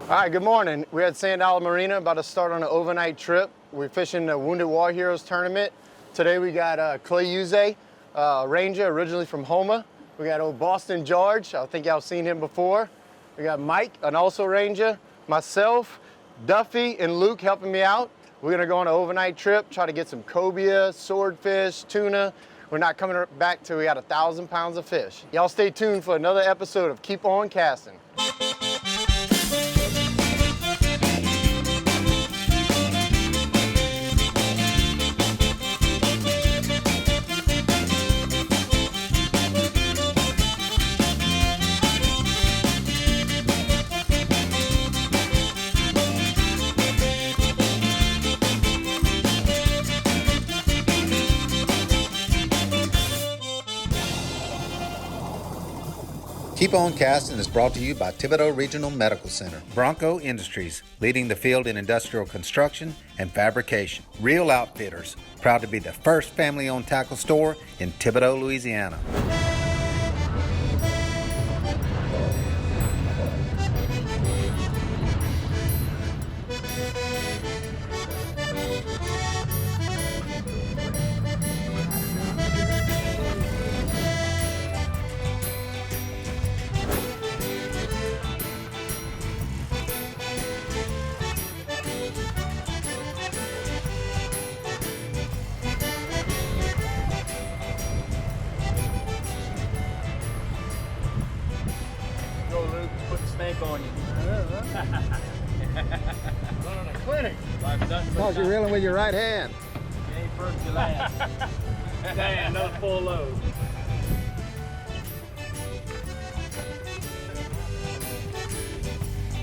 All right, good morning. We're at Sand Dollar Marina, about to start on an overnight trip. We're fishing the Wounded War Heroes tournament. Today we got Clay Uze, Ranger, originally from Houma. We got old Boston George, I think y'all seen him before. We got Mike, an also Ranger, myself, Duffy, and Luke helping me out. We're gonna go on an overnight trip, try to get some cobia, swordfish, tuna. We're not coming back till we got 1,000 pounds of fish. Y'all stay tuned for another episode of Keep On Casting. Keep On Casting is brought to you by Thibodaux Regional Medical Center. Bronco Industries, leading the field in industrial construction and fabrication. Real Outfitters, proud to be the first family-owned tackle store in Thibodaux, Louisiana. On you. Running a clinic. Oh, you're reeling with your right hand. You ain't first, you last. Damn, another full load.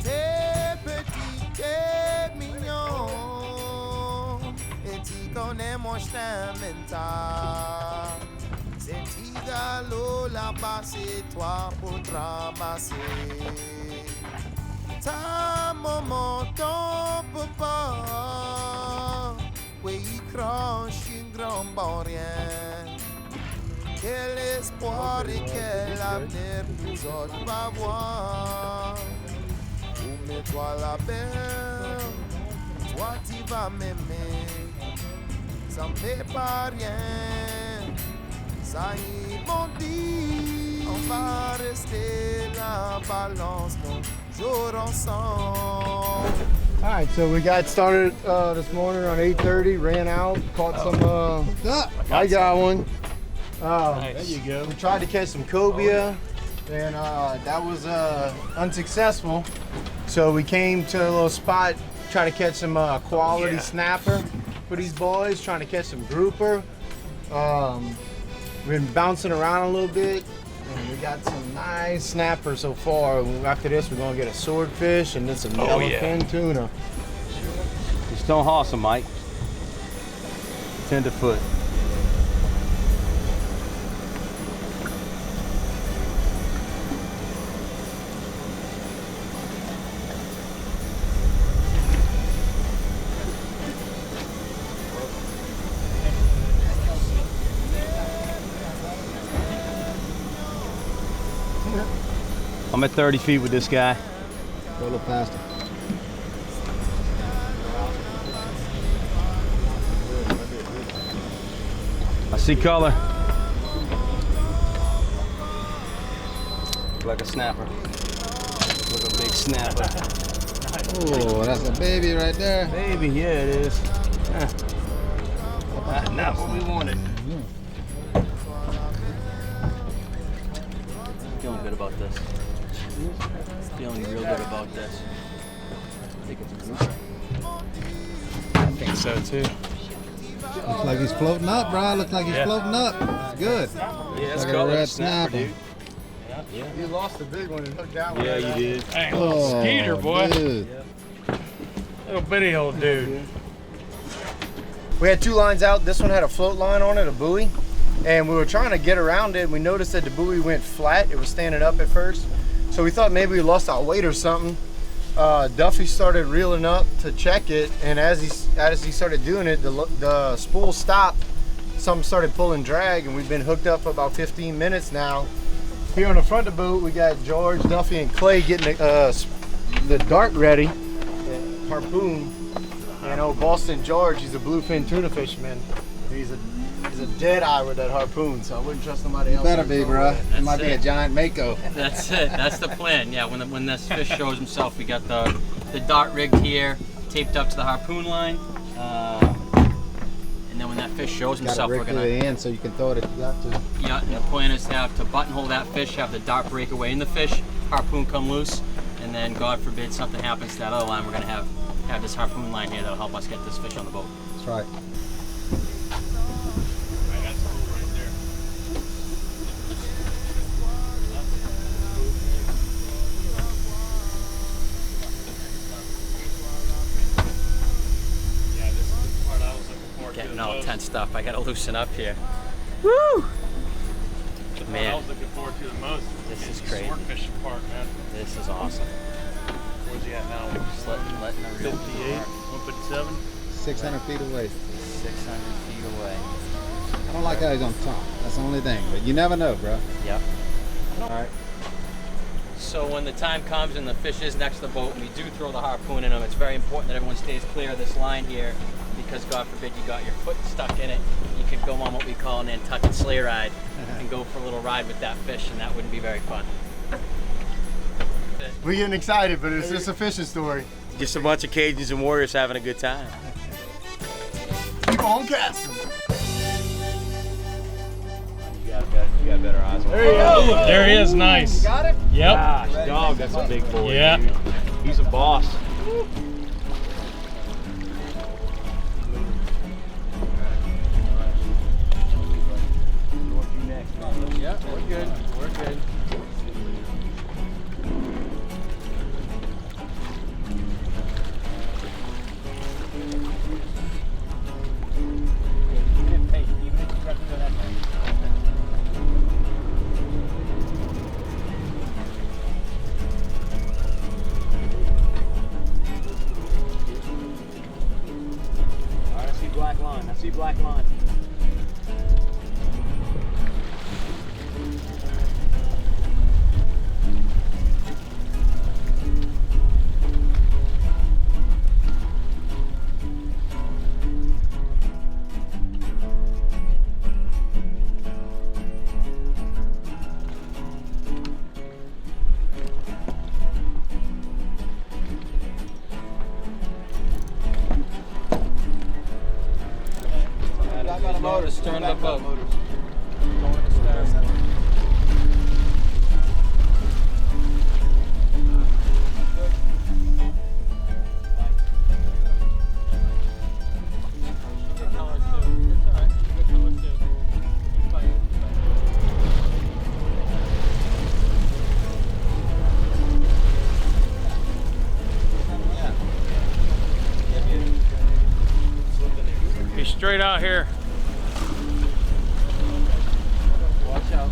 T'es petit, t'es mignon, et tu connais mon chemin. C'est Tigalo là-bas, c'est toi pour te ramasser. Ta maman, ton papa, oui, il crache une grande barrière. Quel espoir et quel avenir nous autres va voir. Oh, mets-toi la belle, toi tu vas m'aimer. Ça me fait pas rien. Ça y m'ont dit, on va rester la balance nos jours ensemble. All right, so we got started this morning around 8:30, ran out, caught some, I got one. Nice. There you go. We tried to catch some cobia, and that was unsuccessful. So we came to a little spot, trying to catch some quality snapper for these boys, trying to catch some grouper. We've been bouncing around a little bit, and we got some nice snappers so far. After this, we're gonna get a swordfish and then some yellowfin tuna. Just don't hoss them, Mike. 10 to foot. I'm at 30 feet with this guy. Go a little faster. I see color. Like a snapper. Look a big snapper. Oh, that's a baby right there. Baby, yeah it is. Not what we wanted. Feeling good about this. Feeling real good about this. I think it's a grouper. I think so too. Looks like he's floating up, bro. Looks like he's floating up. It's good. Yeah, it's like color. a red Snapper, snapper. dude. Yeah. You lost the big one and hooked that one. Yeah, you did. Dang, a little skeeter, boy. Dude. Little bitty old dude. We had two lines out. This one had a float line on it, a buoy, and we were trying to get around it. We noticed that the buoy went flat. It was standing up at first, so we thought maybe we lost our weight or something. Duffy started reeling up to check it, and as he started doing it, the spool stopped. Something started pulling drag, and we've been hooked up for about 15 minutes now. Here on the front of the boat, we got George, Duffy, and Clay getting the dart ready, the harpoon, and old Boston George, he's a bluefin tuna fisherman. He's a dead eye with that harpoon, so I wouldn't trust somebody else. Better be, bro. It might be a it. giant mako. That's it. That's the plan. Yeah, when this fish shows himself, we got the dart rigged here, taped up to the harpoon line. And then when that fish shows himself, we're gonna. the end so you can throw it if you got to. Yeah, and the plan is to have to buttonhole that fish, have the dart break away in the fish, harpoon come loose, and then God forbid something happens to that other line, we're gonna have this harpoon line here that'll help us get this fish on the boat. That's right. Getting all tensed up. I gotta loosen up here. Woo! Man, I was looking forward to the most. This is the crazy. Swordfish part, man. this is awesome. Where's he at now? Just letting the reel 58, 157. 600 feet away. 600 feet away. I don't like how he's on top. That's the only thing. But you never know, bro. Yep. All right. So when the time comes and the fish is next to the boat and we do throw the harpoon in them, it's very important that everyone stays clear of this line here, because God forbid you got your foot stuck in it. You could go on what we call an Nantucket sleigh ride and go for a little ride with that fish, and that wouldn't be very fun. We're getting excited, but it's just a fishing story. Just a bunch of Cajuns and Warriors having a good time. Keep on casting. You got better eyes on There he is. There he is. Nice. Got it? Yep. Gosh, dog, that's a big boy. Yeah. Dude. He's a boss. Yeah, we're good. We're good. Alright, I see black line. I see black line. Lower the stern of the boat. He's straight out here. Watch out.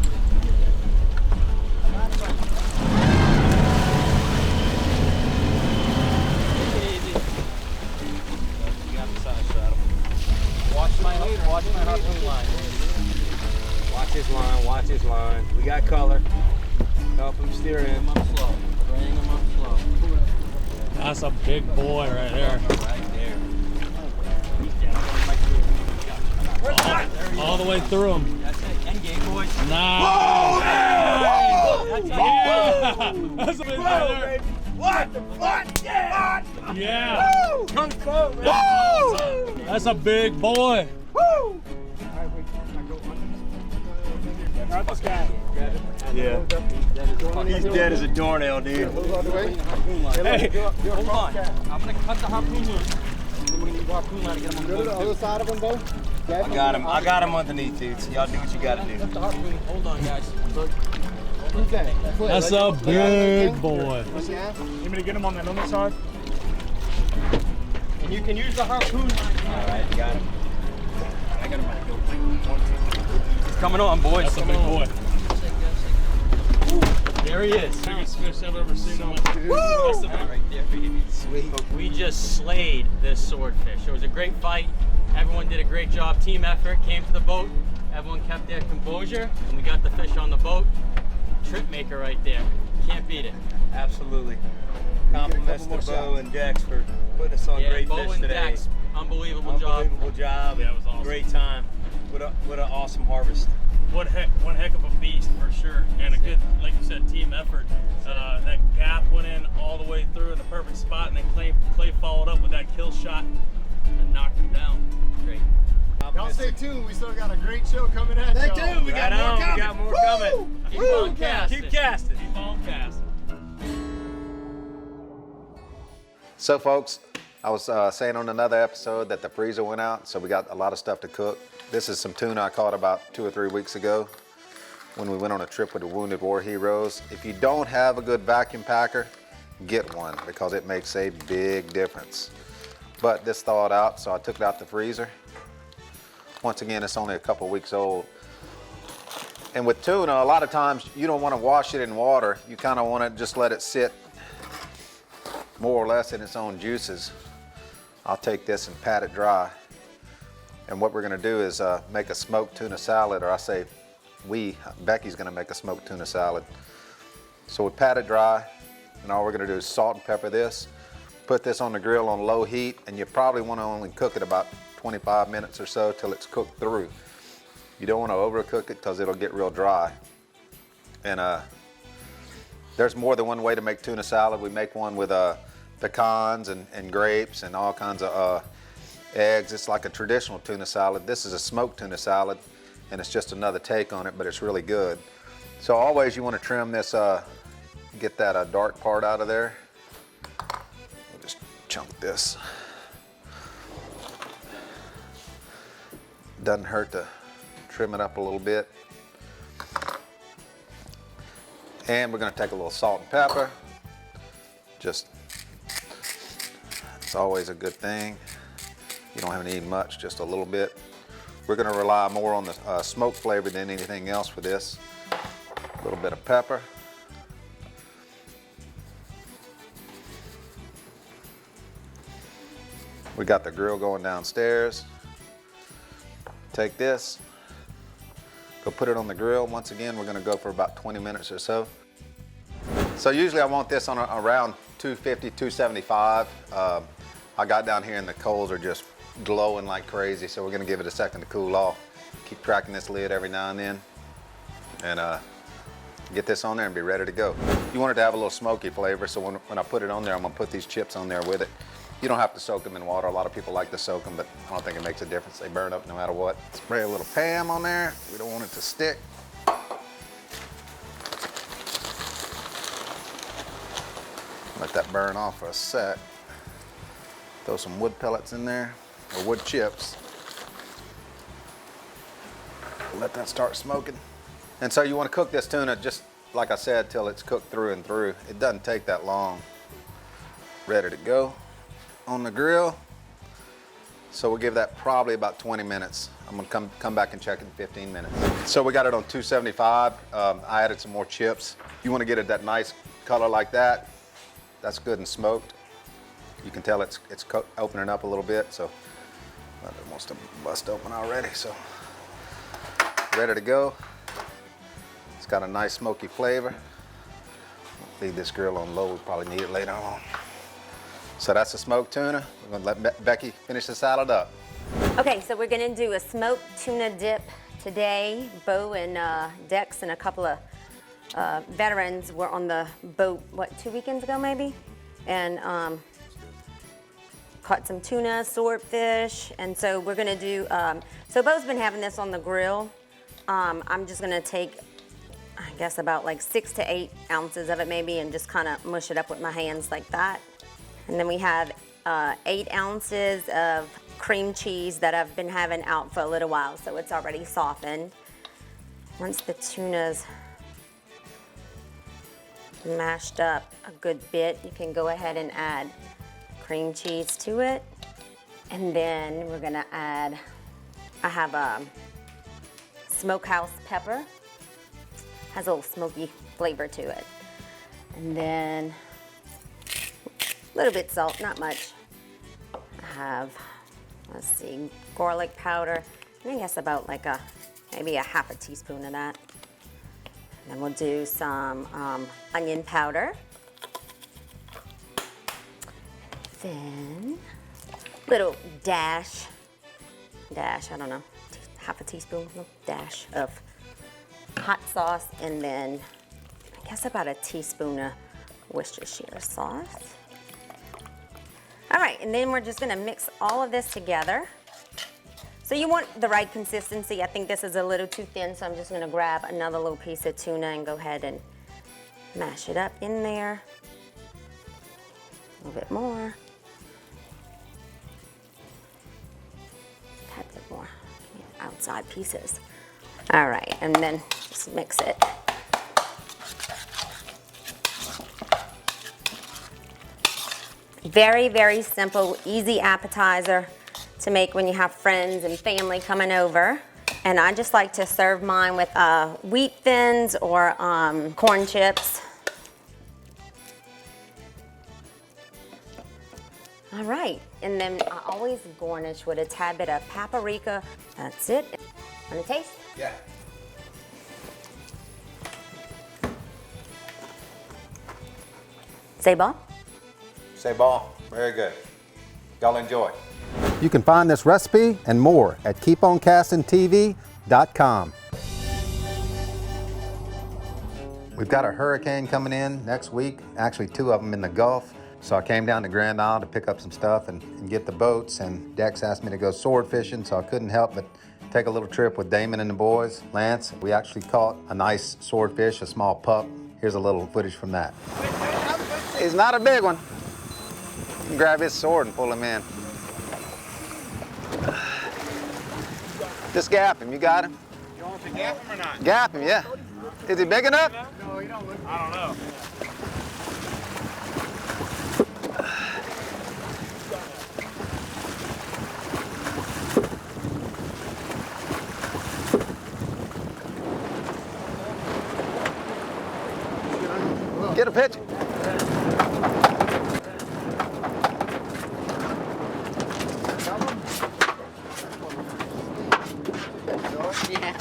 Watch my harpoon line. Watch his line, watch his line. We got color. Help him steer Bring in. him up slow. Bring him up slow. That's a big boy right there. Right there. All the way through him. That's it. End game, boys. Nice. That's it. Yeah. That's a big boy there. What the fuck? Yeah! Yeah. Come close, man. That's a big boy. Yeah. He's dead as a doornail, dude. Hey. Hold on. I'm gonna cut the harpoon loose. Then we're gonna use the harpoon line to get him on the Go to the boat. other side of them, though. I got him underneath, dudes. Y'all do what you gotta do. Cut the harpoon. Hold on, guys. That's a big boy. You me to get him on that other side? And you can use the harpoon line. Alright, you got him. I got him. He's coming on, boys. That's a big boy. There he is. Biggest fish I've ever seen on my That's the one right there, baby. Sweet. We just slayed this swordfish. It was a great fight. Everyone did a great job. Team effort. Came to the boat. Everyone kept their composure, and we got the fish on the boat. Trip maker right there. Can't beat it. Absolutely. Compliments to Bo and Dex for putting us on great Bo fish and today. Dex, unbelievable job. Unbelievable job. Yeah, it was awesome. Great time. What an awesome harvest. One heck of a beast for sure, and a good, like you said, team effort. That gap went in all the way through in the perfect spot, and then Clay followed up with that kill shot and knocked him down. Great. Y'all stay tuned. We still got a great show coming at Stay y'all. tuned. We got more coming. We got more coming. Keep on casting. Keep casting. Keep on casting. So folks, I was saying on another episode that the freezer went out, so we got a lot of stuff to cook. This is some tuna I caught about 2 or 3 weeks ago when we went on a trip with the Wounded War Heroes. If you don't have a good vacuum packer, get one because it makes a big difference. But this thawed out, so I took it out the freezer. Once again, it's only a couple weeks old. And with tuna, a lot of times you don't want to wash it in water. You kind of want to just let it sit more or less in its own juices. I'll take this and pat it dry. And what we're gonna do is make a smoked tuna salad, or I say Becky's gonna make a smoked tuna salad. So we pat it dry, and all we're gonna do is salt and pepper this, put this on the grill on low heat, and you probably wanna only cook it about 25 minutes or so till it's cooked through. You don't wanna overcook it because it'll get real dry. And there's more than one way to make tuna salad. We make one with pecans and grapes and all kinds of eggs. It's like a traditional tuna salad. This is a smoked tuna salad, and it's just another take on it, but it's really good. So always you want to trim this, get that dark part out of there. We'll just chunk this. Doesn't hurt to trim it up a little bit. And we're going to take a little salt and pepper. It's always a good thing. You don't have to need much, just a little bit. We're going to rely more on the smoke flavor than anything else for this. A little bit of pepper. We got the grill going downstairs. Take this, go put it on the grill. Once again, we're going to go for about 20 minutes or so. So usually I want this on around 250, 275. I got down here and the coals are just glowing like crazy, so we're gonna give it a second to cool off. Keep cracking this lid every now and then, and get this on there and be ready to go. You want it to have a little smoky flavor, so when I put it on there, I'm gonna put these chips on there with it. You don't have to soak them in water. A lot of people like to soak them, but I don't think it makes a difference. They burn up no matter what. Spray a little Pam on there. We don't want it to stick. Let that burn off for a sec. Throw some wood pellets in there, or wood chips. Let that start smoking. And so you want to cook this tuna, just like I said, till it's cooked through and through. It doesn't take that long. Ready to go on the grill. So we'll give that probably about 20 minutes. I'm gonna come back and check in 15 minutes. So we got it on 275. I added some more chips. You want to get it that nice color like that. That's good and smoked. You can tell it's opening up a little bit, so it wants to bust open already. So ready to go. It's got a nice smoky flavor. Leave this grill on low. We'll probably need it later on. So that's the smoked tuna. We're gonna let Becky finish the salad up. Okay, so we're gonna do a smoked tuna dip today. Bo and Dex and a couple of veterans were on the boat, what, 2 weekends ago maybe? And caught some tuna, swordfish, and so we're gonna do, so Bo's been having this on the grill. I'm just gonna take, I guess about like 6 to 8 ounces of it maybe, and just kind of mush it up with my hands like that. And then we have 8 ounces of cream cheese that I've been having out for a little while, so it's already softened. Once the tuna's mashed up a good bit, you can go ahead and add cream cheese to it. And then we're gonna add, I have a smokehouse pepper. Has a little smoky flavor to it. And then a little bit salt, not much. I have, let's see, garlic powder. I think that's about like maybe a half a teaspoon of that. And then we'll do some onion powder. then little dash, I don't know, half a teaspoon, little dash of hot sauce, and then I guess about a teaspoon of Worcestershire sauce. All right, and then we're just gonna mix all of this together. So you want the right consistency. I think this is a little too thin, so I'm just gonna grab another little piece of tuna and go ahead and mash it up in there. A little bit more. A bit more. Outside pieces. All right, and then just mix it. Very, very simple, easy appetizer to make when you have friends and family coming over. And I just like to serve mine with wheat thins or corn chips. All right, and then I always garnish with a tad bit of paprika. That's it. Want to taste? Yeah. Say ball. Say ball. Very good. Y'all enjoy. You can find this recipe and more at keeponcastingtv.com. We've got a hurricane coming in next week, actually 2 of them in the Gulf. So I came down to Grand Isle to pick up some stuff and get the boats, and Dex asked me to go sword fishing, so I couldn't help but take a little trip with Damon and the boys. Lance, we actually caught a nice swordfish, a small pup. Here's a little footage from that. He's not a big one. You can grab his sword and pull him in. Just gap him, you got him? You want to gap him or not? Gap him, yeah. Is he big enough? No, he don't look. I don't know. Get a picture. Yeah.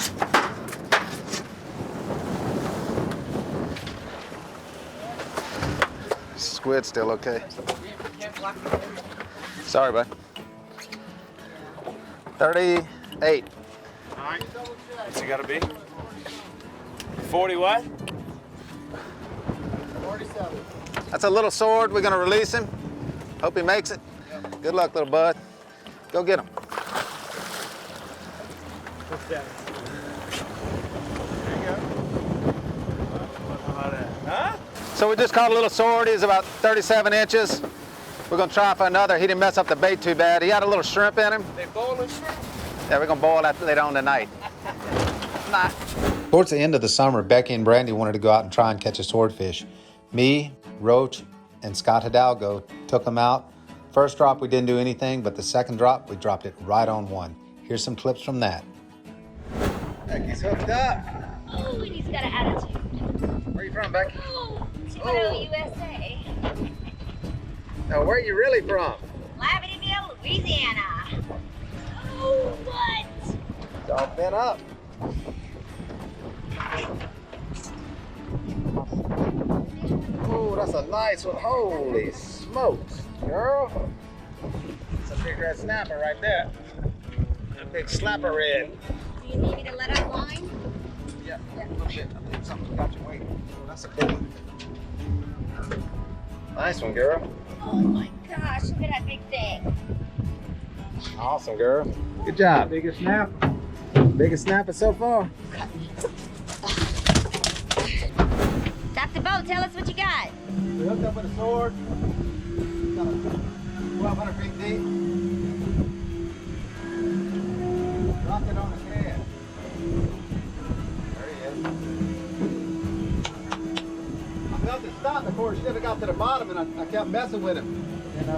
Squid still okay. Sorry, bud. 38. All right. What's it got to be? 40 what? 47. That's a little sword. We're gonna release him. Hope he makes it. Good luck, little bud. Go get him. What's that? There you go. How about that? Huh? So we just caught a little sword. He's about 37 inches. We're gonna try for another. He didn't mess up the bait too bad. He had a little shrimp in him. They boiling shrimp? Yeah, we're gonna boil that later on tonight. Towards the end of the summer, Becky and Brandy wanted to go out and try and catch a swordfish. Me, Roach, and Scott Hidalgo took them out. First drop, we didn't do anything, but the second drop, we dropped it right on one. Here's some clips from that. Becky's hooked up. Oh, and he's got an attitude. Where you from, Becky? Oh, Thibodeau, USA. Now, where are you really from? Lavadaville, Louisiana. Oh, what? It's all bent up. Oh, that's a nice one. Holy smokes, girl. It's a big red snapper right there. A big slapper red. Do you need me to let out line? Yeah, a little bit. I think something got your weight. Oh, that's a big one. Nice one, girl. Oh my gosh, look at that big thing. Awesome, girl. Good job. Biggest snap? Biggest snapper so far. Dr. Bo, tell us what you got. We hooked up with a sword. Got a 1,200 feet deep. Dropped it on his head. There he is. I felt it stop. Of course, should have got to the bottom, and I kept messing with him. And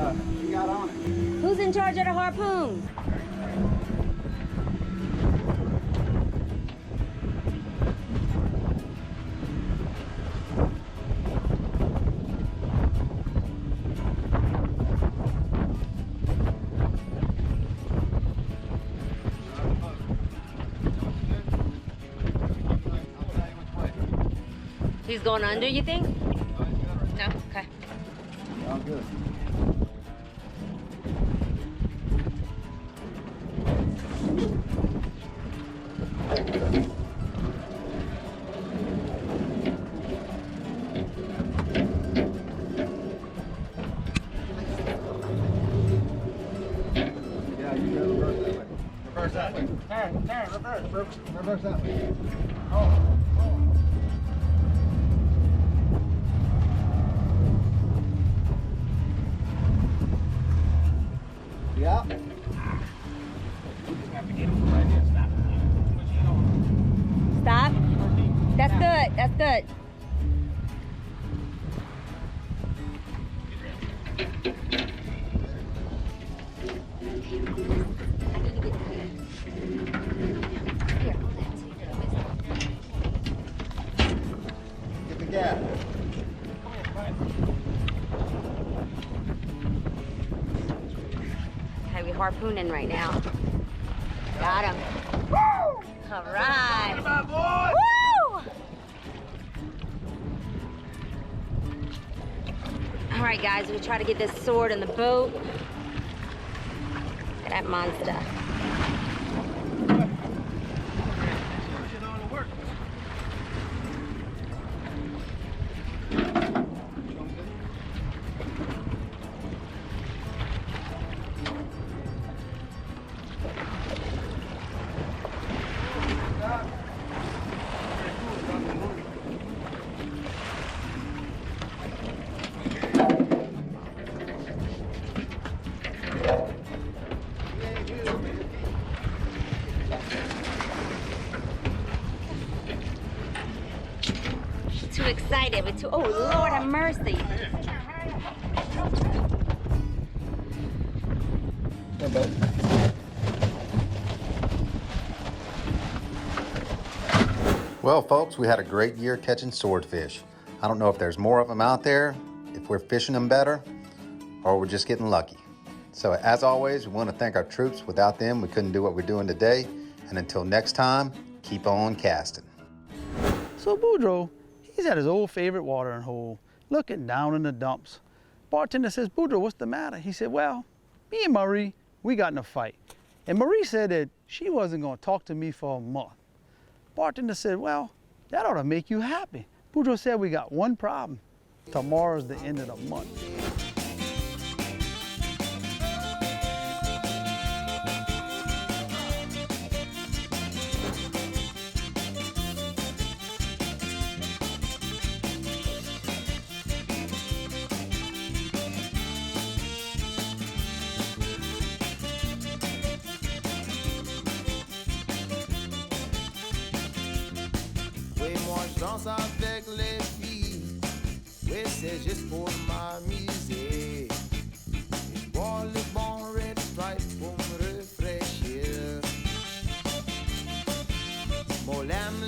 he got on it. Who's in charge of the harpoon? He's going under, you think? No? Okay. All good. Reverse that way. Oh. Yeah. Stop. That's good. That's good. Get the gap. Okay, we're harpooning right now. Got him. Woo! All right. Woo! All right, guys, we try to get this sword in the boat. Look at that monster. Too excited. We're too. Oh Lord, have mercy. Well, folks, we had a great year catching swordfish. I don't know if there's more of them out there, if we're fishing them better, or we're just getting lucky. So as always, we want to thank our troops. Without them, we couldn't do what we're doing today. And until next time, keep on casting. So Boudreaux, he's at his old favorite watering hole, looking down in the dumps. Bartender says, Boudreaux, what's the matter? He said, well, me and Marie, we got in a fight. And Marie said that she wasn't gonna talk to me for a month. Bartender said, well, that ought to make you happy. Boudreaux said, we got one problem. Tomorrow's the end of the month. Oui, moi je danse avec les filles. Oui, c'est juste pour m'amuser. Je bois le bon Red Stripe pour me rafraîchir. Mon laine